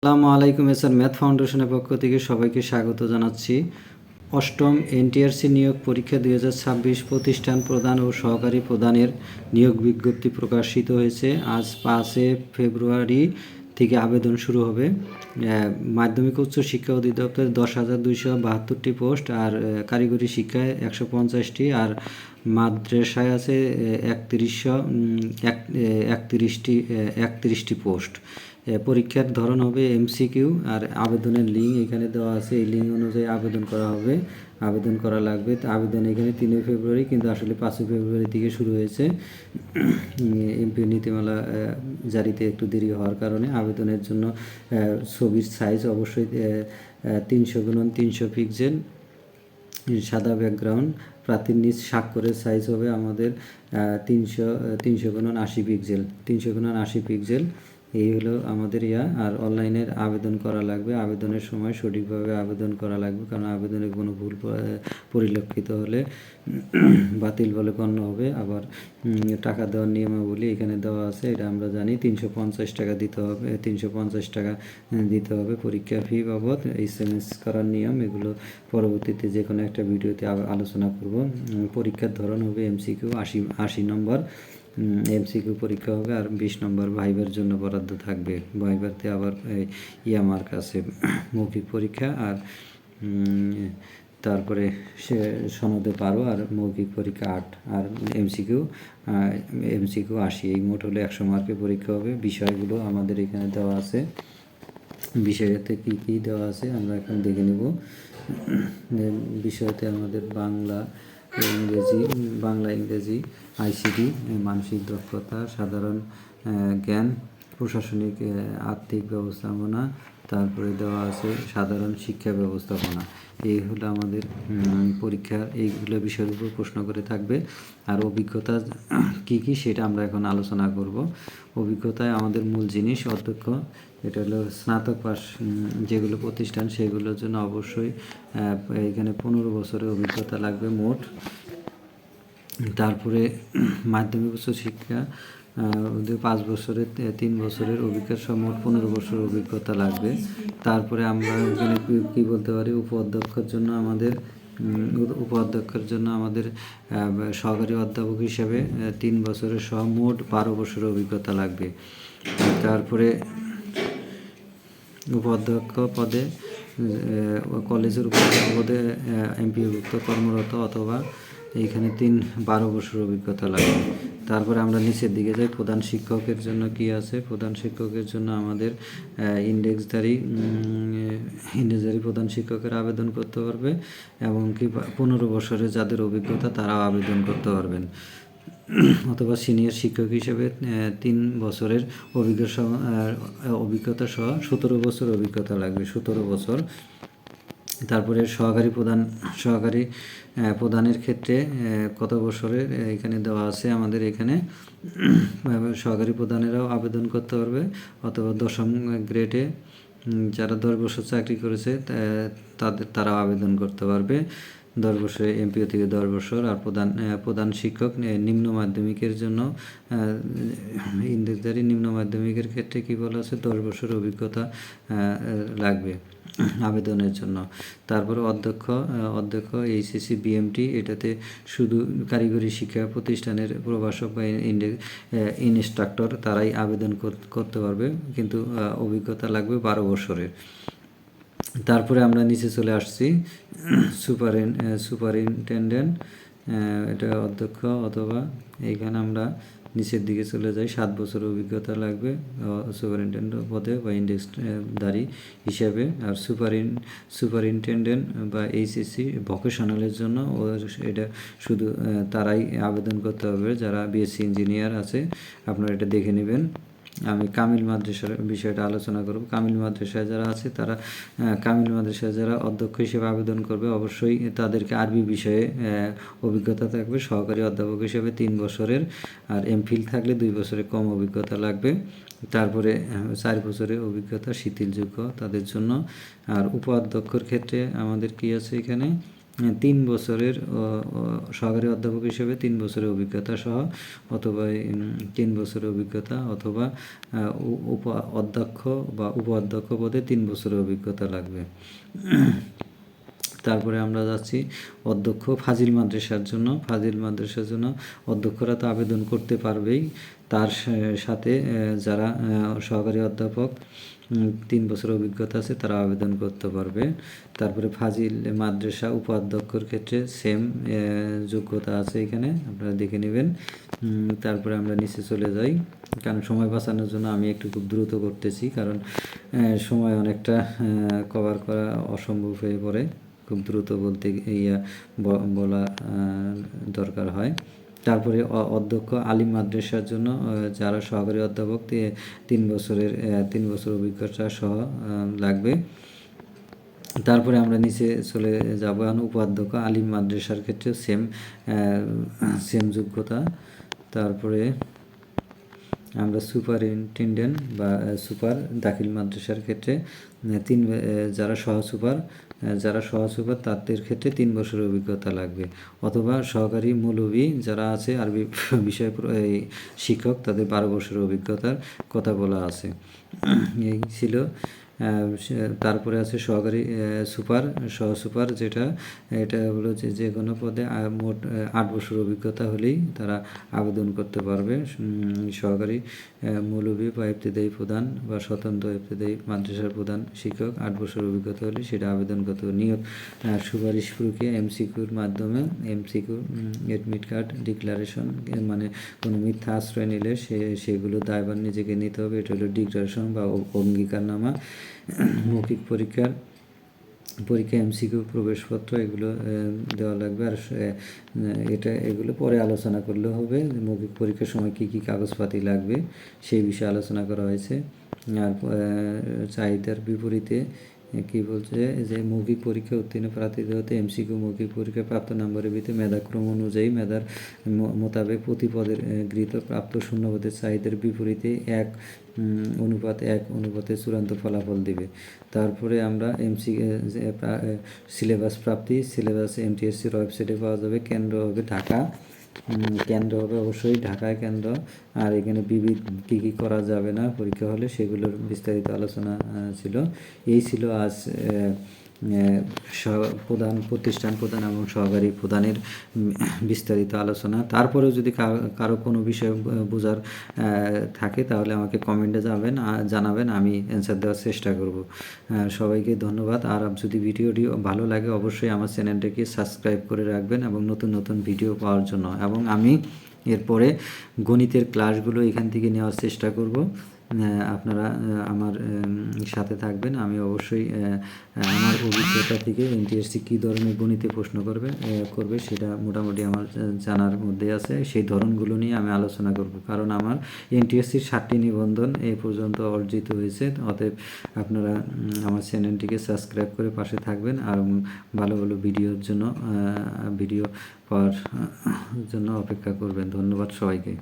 আসসালামু আলাইকুম। Sir math ফাউন্ডেশনের পক্ষ থেকে সবাইকে স্বাগত জানাচ্ছি। অষ্টম এনটিআরসি নিয়োগ পরীক্ষা 2026 প্রতিষ্ঠান প্রধান ও সহকারী প্রধানের নিয়োগ বিজ্ঞপ্তি প্রকাশিত হয়েছে। আজ 5 ফেব্রুয়ারি থেকে আবেদন শুরু হবে। মাধ্যমিক উচ্চ শিক্ষা অধিদপ্তরে 10,272টি পোস্ট, আর কারিগরি শিক্ষায় 150টি, আর মাদ্রাসায় আছে 31টি পোস্ট। পরীক্ষার ধরন হবে এমসিকিউ, আর আবেদনের লিঙ্ক এখানে দেওয়া আছে। এই লিঙ্ক অনুযায়ী আবেদন করা হবে, আবেদন করা লাগবে। তো আবেদন এখানে 3 ফেব্রুয়ারি, কিন্তু আসলে 5 ফেব্রুয়ারি থেকে শুরু হয়েছে। এমপি নীতিমালা জারিতে একটু দেরি হওয়ার কারণে আবেদনের জন্য ছবির সাইজ অবশ্যই 300x300 পিক্সেল, সাদা ব্যাকগ্রাউন্ড, প্রার্থীর নিজ স্বাক্ষরের সাইজ হবে আমাদের 300x80 পিক্সেল, 300x80 পিক্সেল। এই হলো আমাদের আর অনলাইনের আবেদন করা লাগবে। আবেদনের সময় সঠিকভাবে আবেদন করা লাগবে, কারণ আবেদনে কোনো ভুল পরিলক্ষিত হলে বাতিল বলে গণ্য হবে। আবার টাকা দেওয়ার নিয়মাবলী এখানে দেওয়া আছে, এটা আমরা জানি। 350 টাকা দিতে হবে, 350 টাকা দিতে হবে পরীক্ষা ফি বাবদ। SMS করার নিয়ম, এগুলো পরবর্তীতে যে কোনো একটা ভিডিওতে আলোচনা করব। পরীক্ষার ধরন হবে এমসিকিউ, 80 নম্বর এমসিকিউ পরীক্ষা হবে, আর 20 নম্বর ভাইবার জন্য বরাদ্দ থাকবে। ভাইবারতে আবার মার্ক আছে। মৌখিক পরীক্ষা আর তারপরে সনদে 12, আর মৌখিক পরীক্ষা 8, আর এমসিকিউ 80। এই মোট হলে 100 মার্কের পরীক্ষা হবে। বিষয়গুলো আমাদের এখানে দেওয়া আছে, বিষয়তে কী কী দেওয়া আছে আমরা এখন দেখে নেব। বিষয়তে আমাদের বাংলা, ইংরেজি, আইসিটি, মানসিক দক্ষতা, সাধারণ জ্ঞান, প্রশাসনিক আর্থিক ব্যবস্থাপনা, তারপরে দেওয়া আছে সাধারণ শিক্ষা ব্যবস্থাপনা। এই হলো আমাদের পরীক্ষার এইগুলো বিষয়ের উপর প্রশ্ন করে থাকবে। আর অভিজ্ঞতা কী কী সেটা আমরা এখন আলোচনা করব। অভিজ্ঞতায় আমাদের মূল জিনিস অধ্যক্ষ, এটা হলো স্নাতক পাস যেগুলো প্রতিষ্ঠান সেগুলোর জন্য অবশ্যই এখানে 15 বছরের অভিজ্ঞতা লাগবে মোট। তারপরে মাধ্যমিক উচ্চ শিক্ষা 5 বছরের 3 বছরের অভিজ্ঞতা সহ মোট 15 বছরের অভিজ্ঞতা লাগবে। তারপরে আমরা এখানে কী বলতে পারি, উপাধ্যক্ষের জন্য আমাদের সহকারী অধ্যাপক হিসেবে 3 বছরের সহ মোট 12 বছরের অভিজ্ঞতা লাগবে। তারপরে উপাধ্যক্ষ পদে কলেজের উপাধ্যক্ষ পদে এমপিভুক্ত কর্মরত, অথবা এইখানে 12 বছর অভিজ্ঞতা লাগবে। তারপরে আমরা নিচের দিকে যাই। প্রধান শিক্ষকের জন্য কি আছে? প্রধান শিক্ষকের জন্য আমাদের ইন্ডেক্সধারী প্রধান শিক্ষকের আবেদন করতে পারবে, এবং কি 15 বছরের যাদের অভিজ্ঞতা তারাও আবেদন করতে পারবেন। অথবা সিনিয়র শিক্ষক হিসেবে 3 বছরের অভিজ্ঞতা সহ 17 বছর অভিজ্ঞতা লাগবে, 17 বছর। তারপরে সহকারী প্রধানের ক্ষেত্রে কত বছরের এখানে দেওয়া আছে আমাদের এখানে। সহকারী প্রধানেরাও আবেদন করতে পারবে, অথবা 10ম গ্রেডে যারা 10 বছর চাকরি করেছে তারাও আবেদন করতে পারবে। 10 বছরে এমপিও থেকে 10 বছর। আর প্রধান শিক্ষক নিম্ন মাধ্যমিকের জন্য ইন্ডেক্সধারী নিম্ন মাধ্যমিকের ক্ষেত্রে কি বলা আছে, 10 বছর অভিজ্ঞতা লাগবে আবেদনের জন্য। তারপরে অধ্যক্ষ এইচএসসি বিএমটি, এটাতে শুধু কারিগরি শিক্ষা প্রতিষ্ঠানের প্রভাষক বা ইনস্ট্রাক্টর তারাই আবেদন করতে পারবে, কিন্তু অভিজ্ঞতা লাগবে 12 বছরের। তারপরে আমরা নিচে চলে আসছি। সুপারিনটেন্ডেন্ট, এটা অধ্যক্ষ, অথবা এইখানে আমরা নিচের দিকে চলে যাই। 7 বছর অভিজ্ঞতা লাগবে সুপারিনটেন্ডেন্ট পদে বা ইন্ডেক্সধারী হিসাবে। আর সুপারিনটেন্ডেন্ট বা এইচএসসি ভোকেশনালের জন্য এটা শুধু তারাই আবেদন করতে হবে যারা বিএসসি ইঞ্জিনিয়ার আছে। আপনারা এটা দেখে নেবেন। আমি কামিল মাদ্রাসার বিষয়টা আলোচনা করব। কামিল মাদ্রাসায় যারা আছে তারা যারা অধ্যক্ষ হিসেবে আবেদন করবে, অবশ্যই তাদেরকে আরবি বিষয়ে অভিজ্ঞতা থাকবে। সহকারী অধ্যাপক হিসেবে 3 বছরের, আর এমফিল থাকলে 2 বছরের কম অভিজ্ঞতা লাগবে। তারপরে 4 বছরের অভিজ্ঞতা শিথিলযোগ্য তাদের জন্য। আর উপাধ্যক্ষর ক্ষেত্রে আমাদের কি আছে এখানে, 3 বছরের সহকারী অধ্যাপক হিসেবে 3 বছরের অভিজ্ঞতা সহ অথবা 3 বছরের অভিজ্ঞতা অথবা উপ অধ্যক্ষ বা উপ অধ্যক্ষ পদে 3 বছরের অভিজ্ঞতা লাগবে। তারপরে আমরা যাচ্ছি অধ্যক্ষ ফাজিল মাদ্রাসার জন্য। ফাজিল মাদ্রাসার জন্য অধ্যক্ষরা তো আবেদন করতে পারবেই, তার সাথে যারা সহকারী অধ্যাপক 3 বছর অভিজ্ঞতা আছে তারা আবেদন করতে পারবে। তারপরে ফাজিল মাদ্রাসা উপাধ্যক্ষর ক্ষেত্রে সেম যোগ্যতা আছে, এখানে আপনারা দেখে নেবেন। তারপরে আমরা নিচে চলে যাই, কারণ সময় বাঁচানোর জন্য আমি একটু খুব দ্রুত করতেছি, কারণ সময় অনেকটা কভার করা অসম্ভব হয়ে পড়ে, খুব দ্রুত বলতে বলা দরকার হয়। তারপরে অধ্যক্ষ আলিম মাদ্রাসার জন্য যারা সহকারী অধ্যাপক 3 বছর অভিজ্ঞতা সহ লাগবে। তারপরে আমরা নিচে চলে যাব, উপাধ্যক্ষ আলিম মাদ্রাসার ক্ষেত্রে সেম যোগ্যতা। তারপরে আমরা সুপারিনটেনডেন্ট বা সুপার দাখিল মাদ্রাসার ক্ষেত্রে যারা সহসুপার তাদের ক্ষেত্রে 3 বছরের অভিজ্ঞতা লাগবে, অথবা সহকারী মৌলভী যারা আছে আরবি বিষয় শিক্ষক তাদের 12 বছরের অভিজ্ঞতার কথা বলা আছে। এই ছিল। তারপরে আছে সহকারী সহসুপার, এটা হলো যে কোনো পদে মোট 8 বছর অভিজ্ঞতা হলেই তারা আবেদন করতে পারবে। সহকারী মৌলভী বা ইবতেদায়ী প্রধান বা স্বতন্ত্র ইবতেদায়ী মাদ্রাসার প্রধান শিক্ষক 8 বছর অভিজ্ঞতা হলে সেটা আবেদন করতে হবে। নিয়োগ সুপারিশ প্রক্রিয়া এমসিকিউর মাধ্যমে, এমসিকিউ এডমিট কার্ড ডিক্লারেশন, মানে কোনো মিথ্যা আশ্রয় নিলে সেগুলো দায়ভার নিজেকে নিতে হবে। এটা হলো ডিক্লারেশন বা অঙ্গীকারনামা। মৌখিক পরীক্ষা এমসিকিউ প্রবেশপত্র এগুলো দেওয়া লাগবে। আর এগুলো পরে আলোচনা করলে হবে। মৌখিক পরীক্ষার সময় কী কাগজপাতি লাগবে সেই বিষয়ে আলোচনা করা হয়েছে। আর চাহিদার বিপরীতে কি বলছে যে মৌখিক পরীক্ষা উত্তীর্ণ প্রার্থীদের হতে এমসিকিউ মৌখিক পরীক্ষায় প্রাপ্ত নম্বরের ভিত্তিতে মেধাক্রম অনুযায়ী মেধার মোতাবেক প্রতি পদের গৃহীত প্রাপ্ত শূন্যপদের চাহিদার বিপরীতে 1:1 চূড়ান্ত ফলাফল দেবে। তারপরে আমরা সিলেবাস প্রাপ্তি, সিলেবাস এমটিএসসির ওয়েবসাইটে পাওয়া যাবে। কেন্দ্র হবে ঢাকা, কেন্দ্র হবে অবশ্যই ঢাকায় কেন্দ্র। আর এখানে বিবিধ কী করা যাবে না পরীক্ষা হলে সেগুলোর বিস্তারিত আলোচনা ছিল। এই ছিল আজ প্রতিষ্ঠান প্রধান এবং সহকারী প্রধানের বিস্তারিত আলোচনা। তারপরেও যদি কারো কোনো বিষয় বোঝার থাকে তাহলে আমাকে কমেন্টে জানাবেন, আমি অ্যান্সার দেওয়ার চেষ্টা করব। সবাইকে ধন্যবাদ। আর যদি ভিডিওটি ভালো লাগে অবশ্যই আমার চ্যানেলটাকে সাবস্ক্রাইব করে রাখবেন এবং নতুন ভিডিও পাওয়ার জন্য। এবং আমি এরপরে গণিতের ক্লাসগুলো এখান থেকে নেওয়ার চেষ্টা করব। আপনারা আমার সাথে থাকবেন। আমি অবশ্যই আমার অভিজ্ঞতা থেকে এনটিএসসি কী ধরনের গণিতে প্রশ্ন করবে সেটা মোটামুটি আমার জানার মধ্যে আছে। সেই ধরনগুলো নিয়ে আমি আলোচনা করব, কারণ আমার এনটিএসসির 7টি নিবন্ধন এই পর্যন্ত অর্জিত হয়েছে। অতএব আপনারা আমার চ্যানেলটিকে সাবস্ক্রাইব করে পাশে থাকবেন আর ভালো ভিডিও পাওয়ার জন্য অপেক্ষা করবেন। ধন্যবাদ সবাইকে।